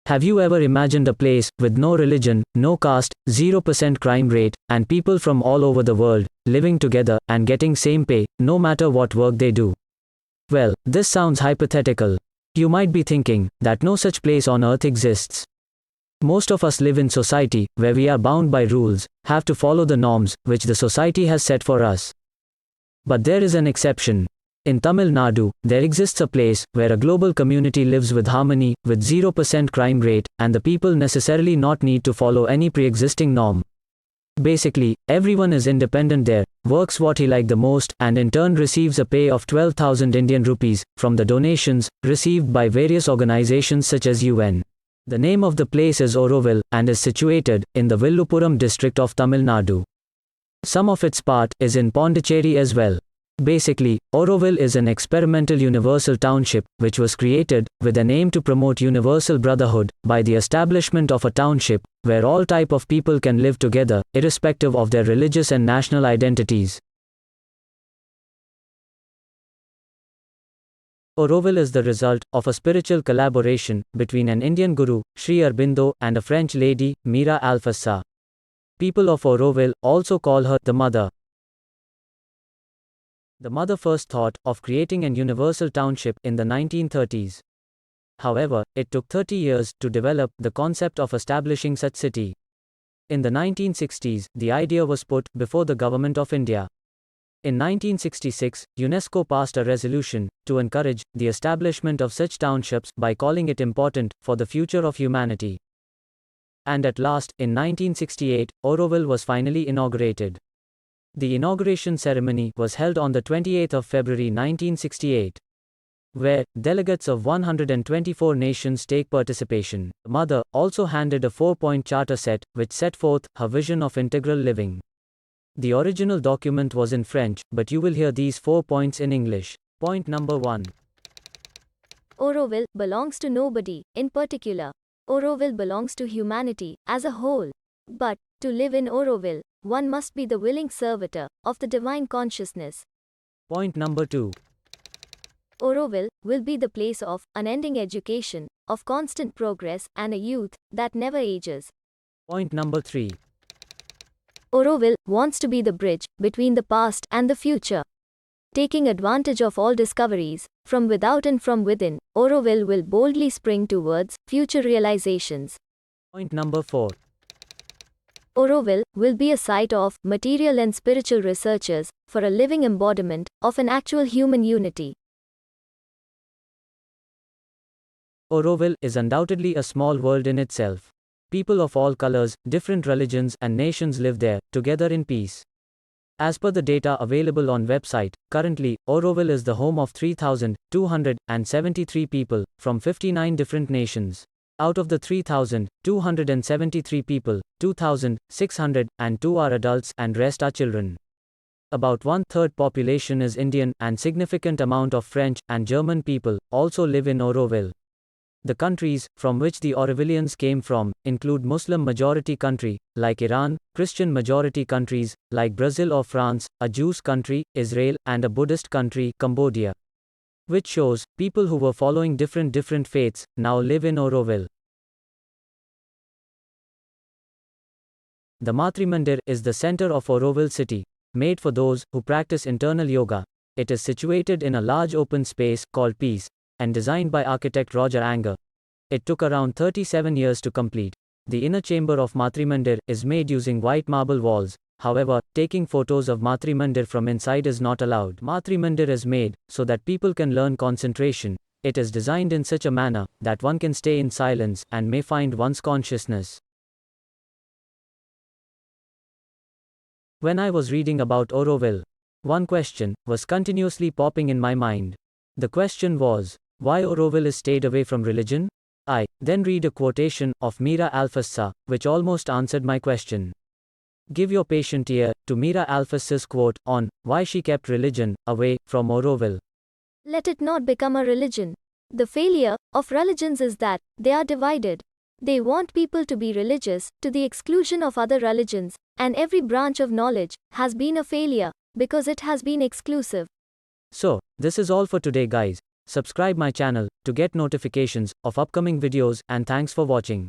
Have you ever imagined a place with no religion, no caste, 0% crime rate, and people from all over the world living together and getting same pay, no matter what work they do? Well, this sounds hypothetical. You might be thinking that no such place on earth exists. Most of us live in society where we are bound by rules, have to follow the norms which the society has set for us. But there is an exception. In Tamilnadu, there exists a place where a global community lives with harmony, with 0% crime rate, and the people necessarily not need to follow any pre-existing norm. Basically, everyone is independent there, works what he like the most, and in turn receives a pay of 12,000 Indian rupees from the donations received by various organizations such as UN. The name of the place is Auroville and is situated in the Villupuram district of Tamil Nadu. Some of its part is in Pondicherry as well. Basically, Auroville is an experimental universal township which was created with an aim to promote universal brotherhood by the establishment of a township where all type of people can live together, irrespective of their religious and national identities. Auroville is the result of a spiritual collaboration between an Indian guru, Sri Aurobindo, and a French lady, Mira Alfassa. People of Auroville also call her the Mother. The mother first thought of creating an universal township in the 1930s. However, it took 30 years to develop the concept of establishing such city. In the 1960s, the idea was put before the Government of India. In 1966, UNESCO passed a resolution to encourage the establishment of such townships by calling it important for the future of humanity. And at last, in 1968, Auroville was finally inaugurated. The inauguration ceremony was held on the 28th of February 1968, where delegates of 124 nations take participation. The mother also handed a 4-point charter set which set forth her vision of integral living. The original document was in French, but you will hear these 4 points in English. Point number 1. Auroville belongs to nobody in particular. Auroville belongs to humanity as a whole. But, to live in Auroville, one must be the willing servitor of the divine consciousness. Point number 2. Auroville will be the place of unending education, of constant progress, and a youth that never ages. Point number 3. Auroville wants to be the bridge between the past and the future. Taking advantage of all discoveries, from without and from within, Auroville will boldly spring towards future realizations. Point number 4. Auroville will be a site of material and spiritual researchers for a living embodiment of an actual human unity. Auroville is undoubtedly a small world in itself. People of all colors, different religions, and nations live there, together in peace. As per the data available on website, currently, Auroville is the home of 3,273 people from 59 different nations. Out of the 3,273 people, 2,602 are adults and rest are children. About 1/3 population is Indian, and significant amount of French and German people also live in Auroville. The countries from which the Aurovillians came from include Muslim-majority country, like Iran, Christian-majority countries, like Brazil or France, a Jewish country, Israel, and a Buddhist country, Cambodia. Which shows, people who were following different faiths, now live in Auroville. The Matrimandir is the center of Auroville city, made for those who practice internal yoga. It is situated in a large open space called Peace, and designed by architect Roger Anger. It took around 37 years to complete. The inner chamber of Matrimandir is made using white marble walls. However, taking photos of Matrimandir from inside is not allowed. Matrimandir is made so that people can learn concentration. It is designed in such a manner that one can stay in silence and may find one's consciousness. When I was reading about Auroville, one question was continuously popping in my mind. The question was, why Auroville is stayed away from religion? I then read a quotation of Mira Alfassa, which almost answered my question. Give your patient ear to Mira Alfassa's quote on why she kept religion away from Auroville. Let it not become a religion. The failure of religions is that they are divided. They want people to be religious to the exclusion of other religions, and every branch of knowledge has been a failure because it has been exclusive. So, this is all for today, guys. Subscribe my channel to get notifications of upcoming videos, and thanks for watching.